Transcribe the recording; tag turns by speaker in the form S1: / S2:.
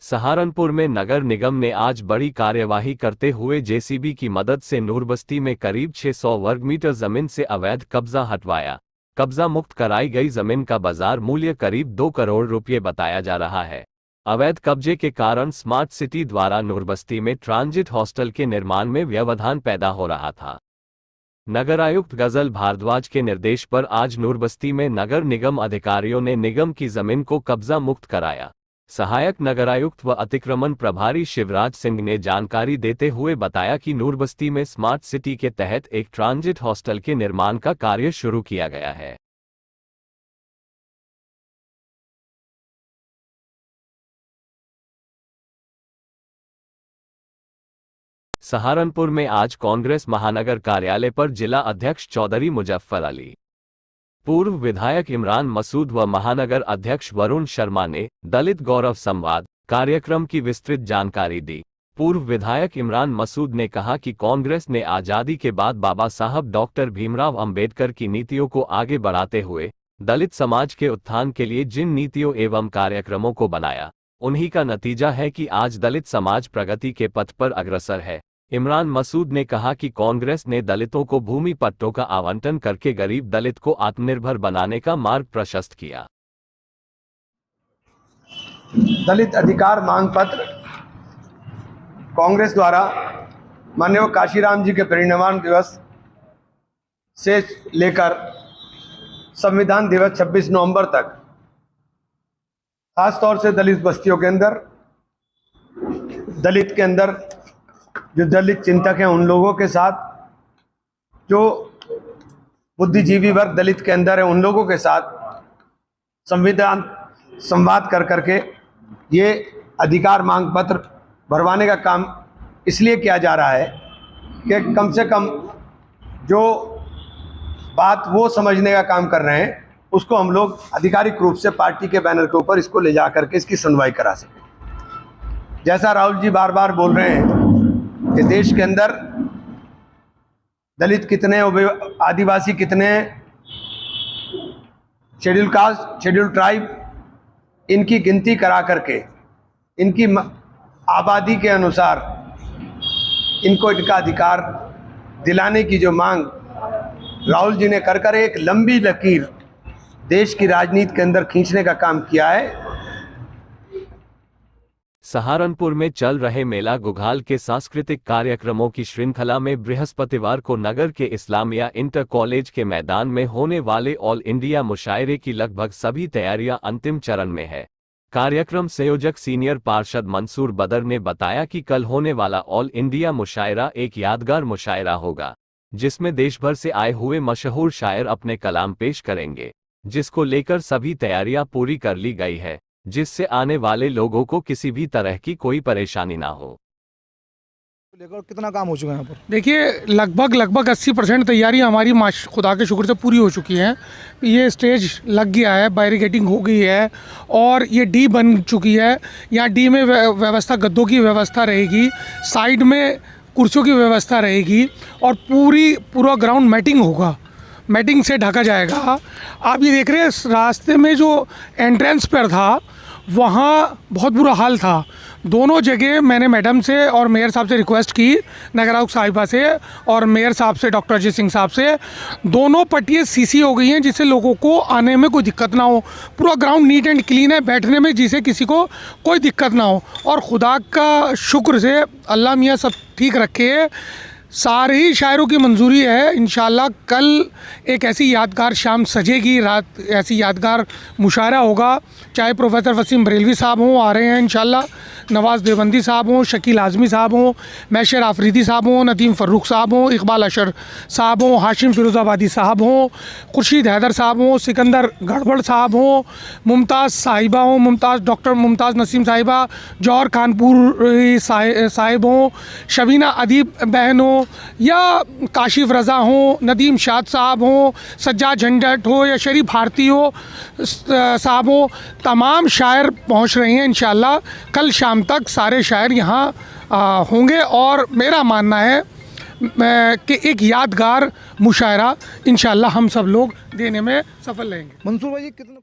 S1: सहारनपुर में नगर निगम ने आज बड़ी कार्यवाही करते हुए जेसीबी की मदद से नूरबस्ती में करीब 600 वर्ग मीटर जमीन से अवैध कब्जा हटवाया। कब्जा मुक्त कराई गई जमीन का बाजार मूल्य करीब 2 करोड़ रुपये बताया जा रहा है। अवैध कब्जे के कारण स्मार्ट सिटी द्वारा नूरबस्ती में ट्रांजिट हॉस्टल के निर्माण में व्यवधान पैदा हो रहा था। नगर आयुक्त गजल भारद्वाज के निर्देश पर आज नूरबस्ती में नगर निगम अधिकारियों ने निगम की जमीन को कब्जा मुक्त कराया। सहायक नगरायुक्त व अतिक्रमण प्रभारी शिवराज सिंह ने जानकारी देते हुए बताया कि नूरबस्ती में स्मार्ट सिटी के तहत एक ट्रांजिट हॉस्टल के निर्माण का कार्य शुरू किया गया है। सहारनपुर में आज कांग्रेस महानगर कार्यालय पर जिला अध्यक्ष चौधरी मुजफ्फर अली, पूर्व विधायक इमरान मसूद व महानगर अध्यक्ष वरुण शर्मा ने दलित गौरव संवाद कार्यक्रम की विस्तृत जानकारी दी। पूर्व विधायक इमरान मसूद ने कहा कि कांग्रेस ने आजादी के बाद बाबा साहब डॉक्टर भीमराव अंबेडकर की नीतियों को आगे बढ़ाते हुए दलित समाज के उत्थान के लिए जिन नीतियों एवं कार्यक्रमों को बनाया, उन्हीं का नतीजा है कि आज दलित समाज प्रगति के पथ पर अग्रसर है। इमरान मसूद ने कहा कि कांग्रेस ने दलितों को भूमि पट्टों का आवंटन करके गरीब दलित को आत्मनिर्भर बनाने का मार्ग प्रशस्त किया।
S2: दलित अधिकार मांग पत्र कांग्रेस द्वारा माननीय काशीराम जी के परिनिर्वाण दिवस से लेकर संविधान दिवस 26 नवंबर तक खासतौर से दलित बस्तियों के अंदर, दलित के अंदर जो दलित चिंतक हैं उन लोगों के साथ, जो बुद्धिजीवी वर्ग दलित के अंदर है उन लोगों के साथ संविधान संवाद कर करके ये अधिकार मांग पत्र भरवाने का काम इसलिए किया जा रहा है कि कम से कम जो बात वो समझने का काम कर रहे हैं उसको हम लोग आधिकारिक रूप से पार्टी के बैनर के ऊपर इसको ले जा करके इसकी सुनवाई करा सकें। जैसा राहुल जी बार बार बोल रहे हैं कि देश के अंदर दलित कितने, आदिवासी कितने, शेड्यूल कास्ट, शेड्यूल ट्राइब, इनकी गिनती करा करके इनकी आबादी के अनुसार इनको इनका अधिकार दिलाने की जो मांग राहुल जी ने कर एक लंबी लकीर देश की राजनीति के अंदर खींचने का काम किया है।
S1: सहारनपुर में चल रहे मेला गुघाल के सांस्कृतिक कार्यक्रमों की श्रृंखला में बृहस्पतिवार को नगर के इस्लामिया इंटर कॉलेज के मैदान में होने वाले ऑल इंडिया मुशायरे की लगभग सभी तैयारियां अंतिम चरण में है। कार्यक्रम संयोजक सीनियर पार्षद मंसूर बदर ने बताया कि कल होने वाला ऑल इंडिया मुशायरा एक यादगार मुशायरा होगा, जिसमें देश भर से आए हुए मशहूर शायर अपने कलाम पेश करेंगे, जिसको लेकर सभी तैयारियां पूरी कर ली गई है, जिससे आने वाले लोगों को किसी भी तरह की कोई परेशानी ना हो।
S3: लेकर कितना काम हो चुका है यहाँ पर?
S4: देखिए, लगभग 80% तैयारी हमारी खुदा के शुक्र से पूरी हो चुकी हैं। ये स्टेज लग गया है, बैरिकेडिंग हो गई है और ये डी बन चुकी है। यहाँ डी में व्यवस्था, गद्दों की व्यवस्था रहेगी, साइड में कुर्सियों की व्यवस्था रहेगी और पूरा ग्राउंड मैटिंग होगा, मैटिंग से ढका जाएगा। आप ये देख रहे हैं, रास्ते में जो एंट्रेंस पर था वहाँ बहुत बुरा हाल था। दोनों जगह मैंने मैडम से और मेयर साहब से रिक्वेस्ट की, नगर आयुक्त साहिबा से और मेयर साहब से, डॉक्टर अजय सिंह साहब से, दोनों पट्टियाँ सीसी हो गई हैं जिससे लोगों को आने में कोई दिक्कत ना हो। पूरा ग्राउंड नीट एंड क्लीन है, बैठने में जिसे किसी को कोई दिक्कत ना हो। और खुदा का शुक्र से अल्लाह मियाँ सब ठीक रखे, सारे ही शायरों की मंजूरी है। इंशाल्लाह कल एक ऐसी यादगार शाम सजेगी, रात ऐसी यादगार मुशायरा होगा। चाहे प्रोफेसर वसीम बरेलवी साहब हों, आ रहे हैं इंशाल्लाह, नवाज़ देवबंदी साहब हों, शकील आज़मी साहब हों, मैशर आफरीदी साहब हों, नदीम फ़र्रुख साहब हों, इकबाल अशर साहब हों, हाशिम फिरोज़ाबादी साहब हों, खुर्शीद हैदर साहब हों, सिकंदर गड़बड़ साहब हों, मुमताज़ साहिबा हों, डॉक्टर मुमताज़ नसीम साहिबा, जौहर कानपुर साहिब हों, शबीना अदीब बहन हो या काशिफ रज़ा हो, नदीम शाद साहब हो, सज्जाद झंझट हो या शरीफ भारती हो साहब हो, तमाम शायर पहुंच रहे हैं। इंशाल्लाह कल शाम तक सारे शायर यहाँ होंगे और मेरा मानना है कि एक यादगार मुशायरा इंशाल्लाह हम सब लोग देने में सफल रहेंगे।
S3: मंसूर भाई कितना